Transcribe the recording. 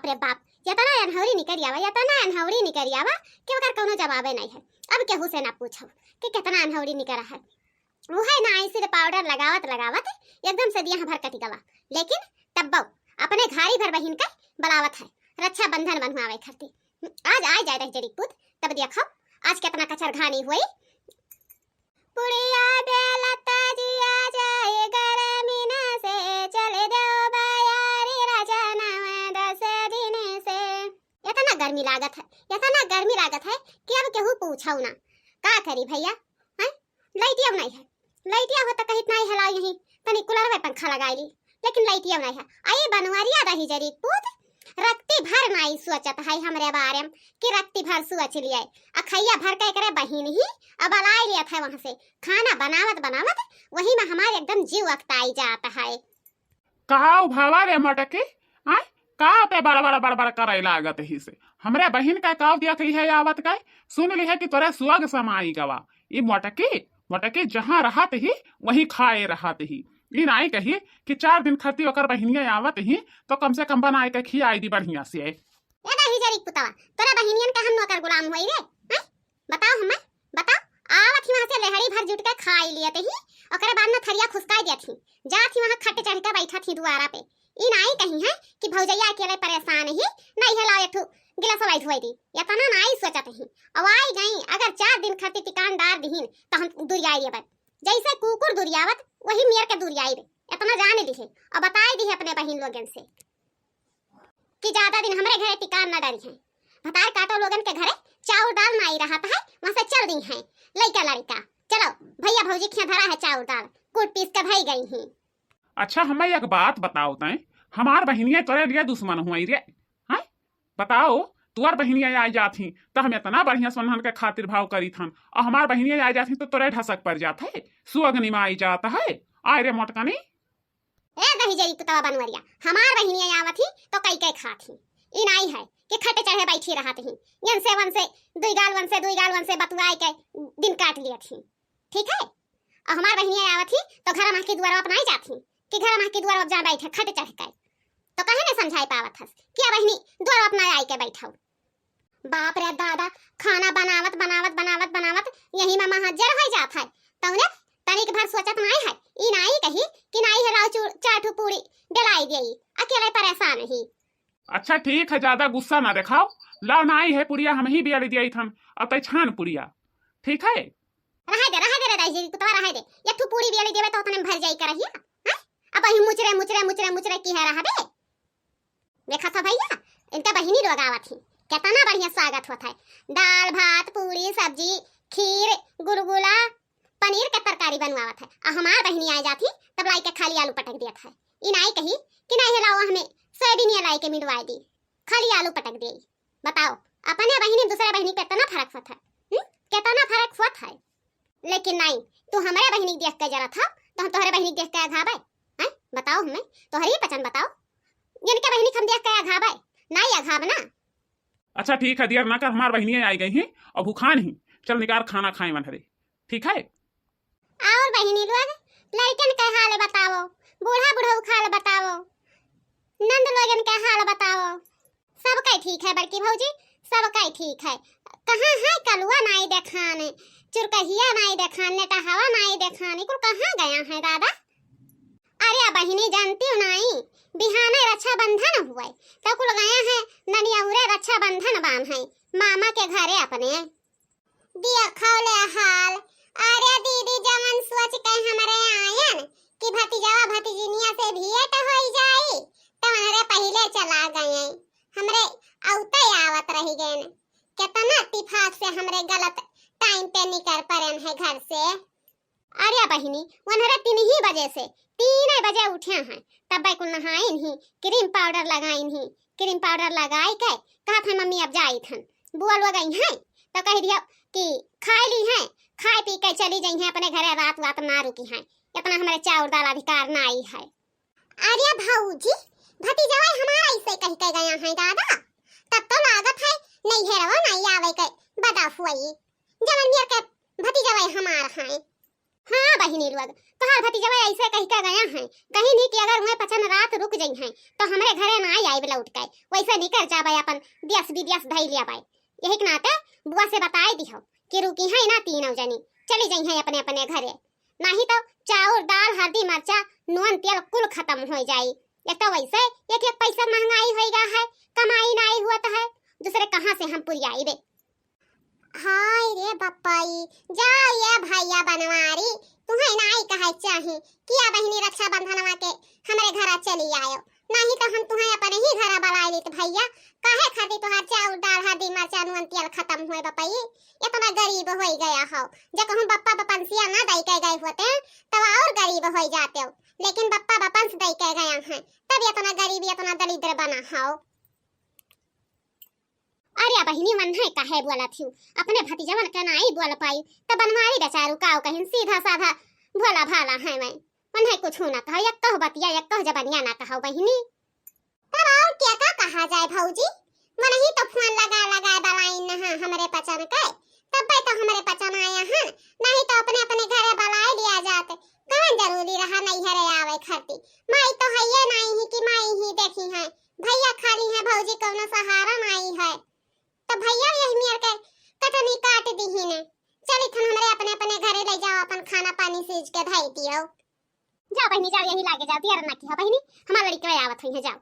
रे बाप, यतना अनहौरी निकल आवा, यतना अनहौरी निकल आवा कि ओकर कोनो जवाबे नहीं है। अब केहू से ना पूछो कि कितना अनहौरी निकल है। वो है ना ऐसे पाउडर लगावत लगावत एकदम से दिया भर कटी गवा, लेकिन तब अपने घारी भर बहिन का बलावत है रक्षा बंधन बनवावे खातिर। आज आ जाए रही जड़ी पूत, तब देखो आज कितना कचर घानी हुई। पुड़िया बेलता जिया जाए गरमीना से, चले जाओ बायारी राजाना में 10 दिन से। इतना गर्मी लागत है, इतना गर्मी लागत है कि अब केहू पूछो ना का करी भैया। हैं लाइटिया नहीं है, लाइटिया हो तो कहीं नहीं हला यही तनी कूलर में पंखा लगाई ली, लेकिन लाइटिया नहीं है। आई बनवारिया रही जरी पूत, रक्ति भर नहीं सोचत है हमरे बारे में कि रक्ति भर सोच लिए अखैया भर के करे बहिन ही अब लाई लिया था वहां से खाना बनावत बनावत, वही में हमारे एकदम जीव अकताई जाता है। कहा भावा रे मटके आय का पे बड़ा बड़ा बड़ा बड़ा करे लागत ही से हमरे बहिन का काव दिया कही है आवत का सुन ली है कि तोरे सुअग समाई गवा। ये मटके मटके जहाँ रहत ही वही खाए रहत ही। ई नहीं कही कि 4 दिन खती ओकर बहिनिया आवत ही तो कम से कम बनाए के खियाई दी बढ़िया से। ए दही जरी पुतवा, तोरा बहिनियन का हम नौकर गुलाम होई रे? हैं बताओ हमें, बताओ। आवत ही वहां से लहड़ी भर जुट के खाई लिए ही, ओकरे बाद में थरिया खुसकाई दिया थी, जात ही वहां खट चढ़ के बैठा थी दुआरा पे। ई नहीं कही है कि भौजैया अकेले परेशान ही नहीं है लाए थू गिलास वाई धोई दी, या तना नहीं सोचत ही। अब आई गई अगर 4 दिन खती टिकानदार दिहिन तो हम दुरियाई लेबे, जैसे कुकुर दुरियावत वही मियर के दुरियाई रे। इतना जाने दी है और बताई दी है अपने बहिन लोगन से कि ज्यादा दिन हमरे घरे टिकान न डरी है। भतार काटो लोगन के घरे चाउर दाल नहीं रहा है, वहां से चल दी है लड़का लड़का। चलो भैया भौजी खिया धरा है चाउर दाल, कूट पीस के धई गई हैं। अच्छा हमें एक बात बताओ तय, हमार बहिनिया तोरे लिए दुश्मन हुई रे? हैं बताओ, तुअर बहिनिया आई जाती तो हम इतना बढ़िया सोनहन के खातिर भाव करी थन, और हमार बहिनिया आई जाती तो तोरे ढसक पड़ जाता है, सुअग्नि में आई जाता है। आय रे मोटकनी ए दही जरी पुतवा बनवरिया, हमार बहिनिया आवत ही तो कई कई खात ही। ई नहीं है कि खटे चढ़े बैठी रहत ही, यन से वन से दुई गाल वन से बतुआई के दिन काट लियत ही। ठीक है, और हमार बहिनिया आवत ही तो घर मां के द्वार अपनाई जाती कि घर मां के द्वार अब जा बैठे खटे चढ़ के, तो कहे न समझाई पावत हस कि बहिनी द्वार अपना आई के बैठाओ। बाप रे दादा, खाना बनावत बनावत बनावत बनावत यही में महजर हो जात है। तौने तनिक भर सोचत नहीं है, ई नहीं कही कि नहीं है लाओ चाटू पूरी बेलाई देई, अकेले परेशान ही। अच्छा ठीक है, ज्यादा गुस्सा ना दिखाओ। लाओ नाई है पुड़िया हम ही बिया दिया थन, अब तय छान पुड़िया। ठीक है, रहे दे दाई जी कुतवा रहे दे, ये तू पूरी बिया देबे तो तने भर जाई करहिया। हैं अब ही मुचरे मुचरे मुचरे मुचरे की है रहबे। देखा था भैया, इनका बहिनी लोग आवत ही कितना बढ़िया स्वागत होता है, दाल भात पूरी सब्जी खीर गुलगुला पनीर के तरकारी बनवावत है। और हमार बहिनी आ जाती तब लाई के खाली आलू पटक दिया था। ई नहीं कही कि नहीं लाओ हमें सोयाबीन लाई के मिलवाई दी, खाली आलू पटक दी। बताओ अपने बहिनी दूसरे बहिनी कितना फर्क होता है, कितना फर्क होता है। लेकिन नहीं, तू हमारे बहिनी देख के जरा था तो हम तोहरे बहिनी देख के आघाबे। हैं बताओ हमें तोहरी पसंद बताओ, जिनके बहिनी हम देख के आघाबे नहीं आघाब ना। अच्छा ठीक है, देर ना कर, हमार बहिनिया आई गई हैं और भूखान ही, चल निकार खाना खाए मन हरे। ठीक है, और बहिनी लोग लड़कन के हाल बताओ, बूढ़ा बुढ़ऊ हाल बताओ, नंद लोगन के हाल बताओ। सब का ठीक है बड़की भौजी, सब का ठीक है। कहाँ है कलुआ नहीं देखाने, चुरकहिया नहीं देखाने, टहवा नहीं देखाने, कुल कहाँ गया है दादा? अरे बहिनी जानती हो नहीं, बिहाने रक्षाबंधन हुए तो कुल गया है ननियौरे रक्षाबंधन बांध है मामा के घरे अपने। दिया खौले हाल, अरे दीदी जवन सोच के हमारे आयन कि भतीजावा भतीजिनिया से भेंट हो जाई तो हमारे पहले चला गए, हमरे औते आवत रही गए। कितना इत्तेफाक से हमरे गलत टाइम पे निकल पड़न है घर से। अरे बहिनी वनहरे 3 ही बजे से 3 बजे उठे हैं, तब कुल नहाइन ही क्रीम पाउडर लगाइन ही, क्रीम पाउडर लगाई के कहा था मम्मी अब जाई थन बुआ लोग गई हैं तो कह दिया कि खाई ली हैं, खाए पी के चली गई हैं अपने घरे, रात रात ना रुकी हैं, इतना हमारे चाउर दाल अधिकार ना आई है। अरे भाऊजी भतीजावा हमारा ऐसे कह के गया है दादा, तब तो लागत है नहीं है रवा नहीं आवे के बदा हुई जवन मियर के भतीजावा हमारा है। हाँ बहिनी लोग तोहार भतीजा ऐसे कही का गया है कहीं नहीं कि अगर मैं पचन रात रुक जाई हैं तो हमारे घरे ना आई लौट के वैसे नहीं कर जाबे अपन दियस विदियस धई लिया बाई यही के नाते बुआ से बताई दिहो कि रुकी है ना तीनों जनी चली जाई हैं अपने अपने घरे नहीं तो चाउर दाल हल्दी मिर्चा नून तेल कुल खत्म हो जाई एक तो वैसे एक एक पैसा महंगाई हो गया है कमाई नहीं हुआ तो है दूसरे कहाँ से हम पूरी आई बे हाय रे बप्पाई जा ये भैया बनवारी तुम्हें नाई कहे चाहे किया बहिनी रक्षा बंधनवा के हमारे घर चली आयो नहीं तो हम तुम्हें अपने ही घर बुलाई लेते भैया काहे खाती तुहार चाउर दाल हल्दी मिर्चा नून तेल खत्म हुए बप्पाई इतना गरीब हो गया हो जब हम बप्पा बपंसिया ना दई के गए होते तब और गरीब हो जाते हो लेकिन बप्पा बपंस दई के गया है तब इतना गरीब इतना दरिद्र बना हो अरे बहिनी मन है काहे बोला थी अपने भतीजवन के नाई बोल पाई तो बनवारी बेचारू काऊ कहिन सीधा साधा भोला भाला है मैं मन है कुछ ना कहो एक कह बतिया एक कह जबनिया ना कहो बहिनी तब और क्या का कहा जाए भौजी मन ही तो फोन लगा लगा बलाइन ना हमरे पचन के तब तो हमरे पचन आया हैं नहीं तो अपने अपने घरे बलाई लिया जाते कहां जरूरी रहा नहीं हरे आवे खरती माई तो है ये नहीं ही कि माई ही देखी है भैया खाली है भौजी कोनो सहारा नहीं है तो भैया यही मेर के कटनी काट दी ही ने चली थन हमरे अपने अपने घरे ले जाओ अपन खाना पानी सीज के धाई दियो जाओ बहिनी जाओ यही लागे जाओ तियार ना की बहिनी हमार लड़की आवत है जाओ